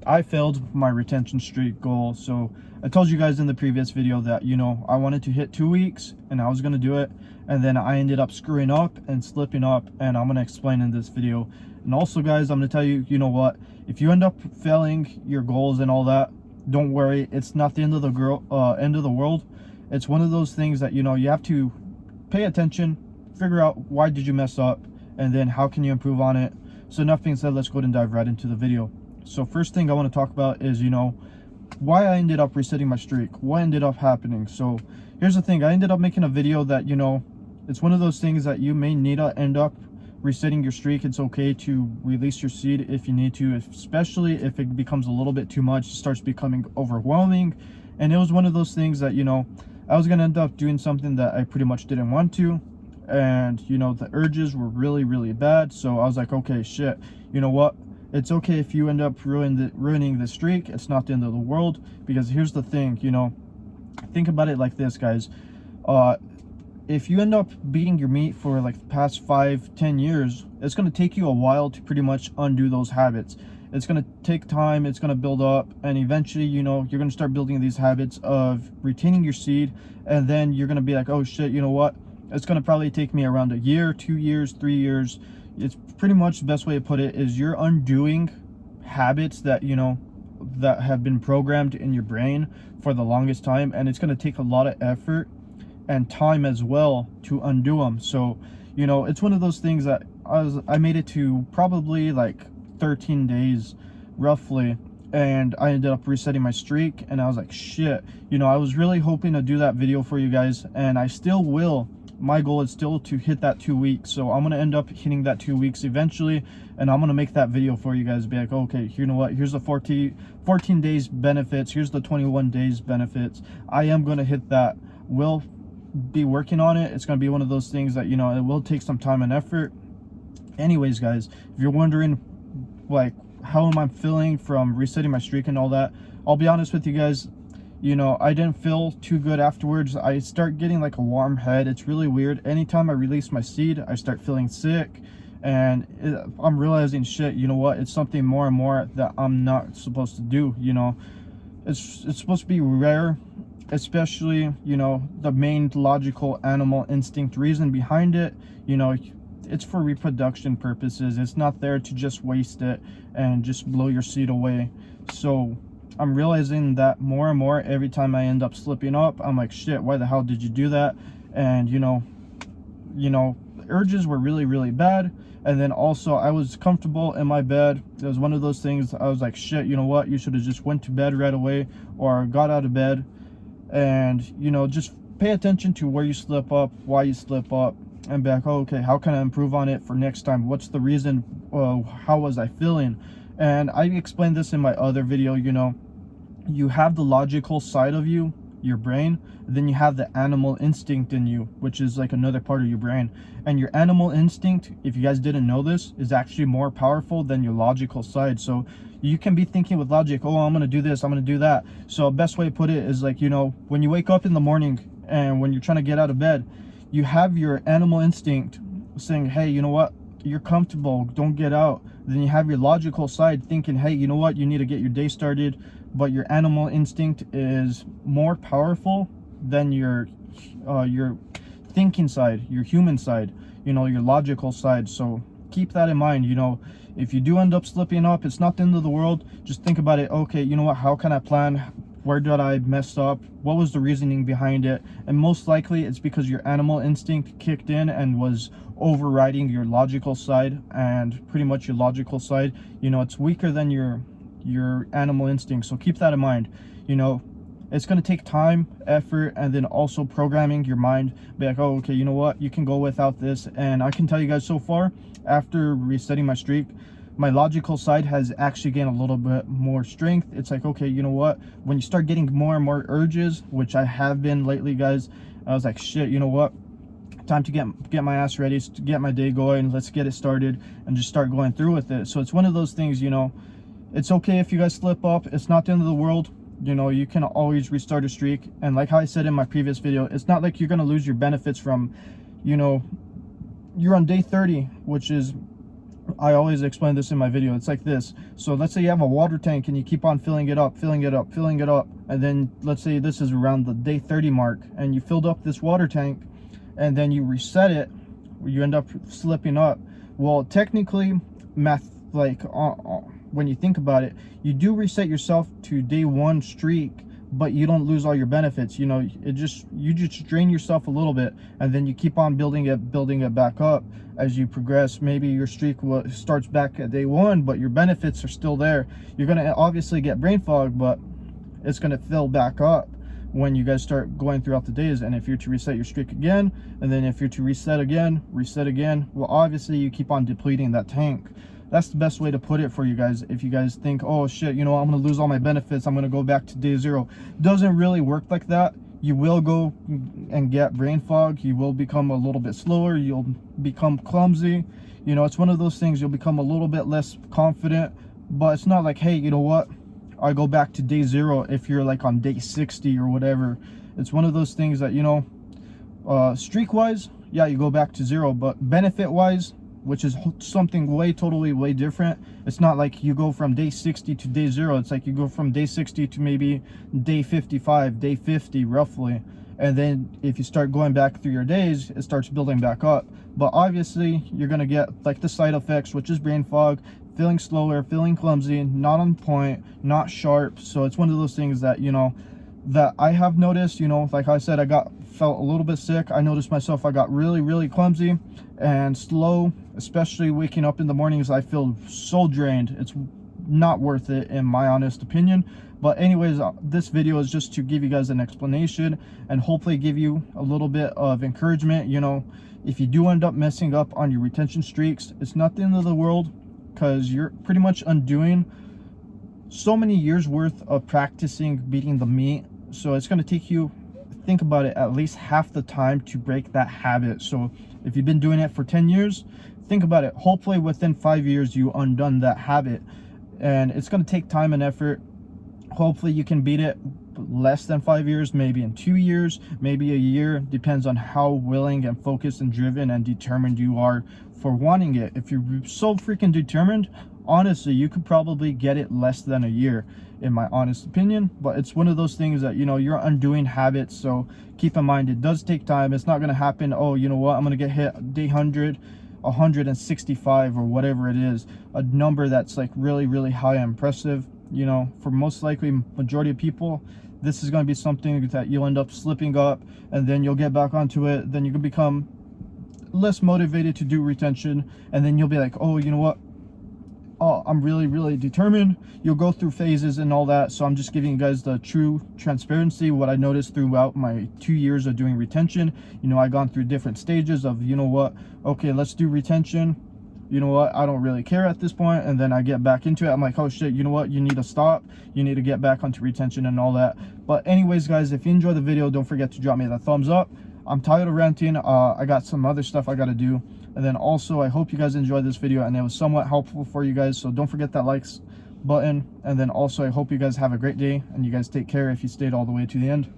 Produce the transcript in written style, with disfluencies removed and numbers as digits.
I failed my retention streak goal. So I told you guys in the previous video that, you know, I wanted to hit 2 weeks and I was going to do it. And then I ended up screwing up and slipping up, and I'm going to explain in this video. And also, guys, I'm going to tell you, you know what, if you end up failing your goals and all that, don't worry. It's not the end of the world. It's one of those things that, you know, you have to pay attention, figure out why did you mess up, and then how can you improve on it. So enough being said, let's go ahead and dive right into the video. So first thing I want to talk about is, you know, why I ended up resetting my streak, what ended up happening. So here's the thing, I ended up making a video that, you know, it's one of those things that you may need to end up resetting your streak. It's okay to release your seed if you need to, especially if it becomes a little bit too much, it starts becoming overwhelming. And it was one of those things that, you know, I was going to end up doing something that I pretty much didn't want to. And, you know, the urges were really, really bad. So I was like, okay, shit, you know what? It's okay if you end up ruining the streak. It's not the end of the world. Because here's the thing, you know, think about it like this, guys. If you end up beating your meat for like the past 5-10 years, it's going to take you a while to pretty much undo those habits. It's going to take time, it's going to build up, and eventually, you know, you're going to start building these habits of retaining your seed. And then you're going to be like, oh shit, you know what, it's going to probably take me around a year, 2 years, 3 years. It's pretty much the best way to put it is you're undoing habits that, you know, that have been programmed in your brain for the longest time, and it's going to take a lot of effort and time as well to undo them. So, you know, it's one of those things that I made it to probably like 13 days roughly, and I ended up resetting my streak. And I was like, shit, you know, I was really hoping to do that video for you guys, and I still will. My goal is still to hit that 2 weeks, so I'm gonna end up hitting that 2 weeks eventually, and I'm gonna make that video for you guys. Be like, okay, you know what, here's the 14 days benefits, here's the 21 days benefits. I am gonna hit that. Will be working on it. It's gonna be one of those things that, you know, it will take some time and effort. Anyways, guys, if you're wondering like how am I feeling from resetting my streak and all that, I'll be honest with you guys, you know, I didn't feel too good afterwards. I start getting like a warm head. It's really weird. Anytime I release my seed, I start feeling sick, and I'm realizing, shit, you know what, it's something more and more that I'm not supposed to do. You know, it's supposed to be rare, especially, you know, the main logical animal instinct reason behind it, you know, it's for reproduction purposes. It's not there to just waste it and just blow your seed away. So I'm realizing that more and more every time I end up slipping up. I'm like, shit, why the hell did you do that? And you know, urges were really, really bad. And then also I was comfortable in my bed. It was one of those things, I was like, shit, you know what, you should have just went to bed right away or got out of bed. And, you know, just pay attention to where you slip up, why you slip up, and be like, oh, okay, how can I improve on it for next time? What's the reason? How was I feeling? And I explained this in my other video. You know, you have the logical side of you, your brain, then you have the animal instinct in you, which is like another part of your brain. And your animal instinct, if you guys didn't know this, is actually more powerful than your logical side. So you can be thinking with logic, oh, I'm gonna do this, I'm gonna do that. So best way to put it is like, you know, when you wake up in the morning and when you're trying to get out of bed, you have your animal instinct saying, hey, you know what, you're comfortable, don't get out. Then you have your logical side thinking, hey, you know what, you need to get your day started. But your animal instinct is more powerful than your thinking side, your human side, you know, your logical side. So keep that in mind. You know, if you do end up slipping up, it's not the end of the world. Just think about it. Okay, you know what, how can I plan? Where did I mess up? What was the reasoning behind it? And most likely it's because your animal instinct kicked in and was overriding your logical side. And pretty much your logical side, you know, it's weaker than your animal instinct. So keep that in mind. You know, it's going to take time, effort, and then also programming your mind. Be like, oh, okay, you know what, you can go without this. And I can tell you guys, so far, after resetting my streak, my logical side has actually gained a little bit more strength. It's like, okay, you know what, when you start getting more and more urges, which I have been lately, guys, I was like, shit, you know what, time to get my ass ready, to get my day going, let's get it started and just start going through with it. So it's one of those things, you know, it's okay if you guys slip up, it's not the end of the world. You know, you can always restart a streak. And like how I said in my previous video, it's not like you're going to lose your benefits from, you know, you're on day 30, which is I always explain this in my video. It's like this. So let's say you have a water tank and you keep on filling it up, and then let's say this is around the day 30 mark and you filled up this water tank, and then you reset it, you end up slipping up. Well, technically, when you think about it, you do reset yourself to day 1 streak, but you don't lose all your benefits. You know, you just drain yourself a little bit, and then you keep on building it back up as you progress. Maybe your streak starts back at day 1, but your benefits are still there. You're gonna obviously get brain fog, but it's gonna fill back up when you guys start going throughout the days. And if you're to reset your streak again, and then if you're to reset again, well, obviously you keep on depleting that tank. That's the best way to put it for you guys. If you guys think, oh shit, you know, I'm gonna lose all my benefits, I'm gonna go back to day 0. Doesn't really work like that. You will go and get brain fog. You will become a little bit slower. You'll become clumsy. You know, it's one of those things. You'll become a little bit less confident, but it's not like, hey, you know what, I go back to day 0 if you're like on day 60 or whatever. It's one of those things that, you know, streak wise, yeah, you go back to 0, but benefit wise, which is something totally way different. It's not like you go from day 60 to day 0. It's like you go from day 60 to maybe day 55, day 50 roughly. And then if you start going back through your days, it starts building back up. But obviously you're gonna get like the side effects, which is brain fog, feeling slower, feeling clumsy, not on point, not sharp. So it's one of those things that, you know, that I have noticed. You know, like I said, felt a little bit sick. I noticed myself, I got really clumsy and slow, especially waking up in the mornings. I feel so drained. It's not worth it in my honest opinion. But anyways, this video is just to give you guys an explanation and hopefully give you a little bit of encouragement. You know, if you do end up messing up on your retention streaks, it's not the end of the world, because you're pretty much undoing so many years worth of practicing beating the meat. So it's going to take you, think about it, at least half the time to break that habit. So if you've been doing it for 10 years, think about it, hopefully within 5 years you undone that habit. And it's going to take time and effort. Hopefully you can beat it less than 5 years, maybe in 2 years, maybe a year. Depends on how willing and focused and driven and determined you are for wanting it. If you're so freaking determined, honestly, you could probably get it less than a year, in my honest opinion. But it's one of those things that, you know, you're undoing habits. So keep in mind, it does take time. It's not going to happen, oh, you know what, I'm going to get hit day 100, 165 or whatever it is, a number that's like really high and impressive. You know, for most likely majority of people, this is going to be something that you'll end up slipping up, and then you'll get back onto it. Then you can become less motivated to do retention, and then you'll be like, oh, you know what, oh, I'm really determined. You'll go through phases and all that. So I'm just giving you guys the true transparency, what I noticed throughout my 2 years of doing retention. You know, I gone through different stages of, you know what, okay, let's do retention. You know what, I don't really care at this point. And then I get back into it, I'm like, oh shit, you know what, you need to stop, you need to get back onto retention and all that. But anyways guys, if you enjoyed the video, don't forget to drop me that thumbs up. I'm tired of ranting. I got some other stuff I got to do. And then also, I hope you guys enjoyed this video and it was somewhat helpful for you guys. So don't forget that likes button. And then also, I hope you guys have a great day and you guys take care if you stayed all the way to the end.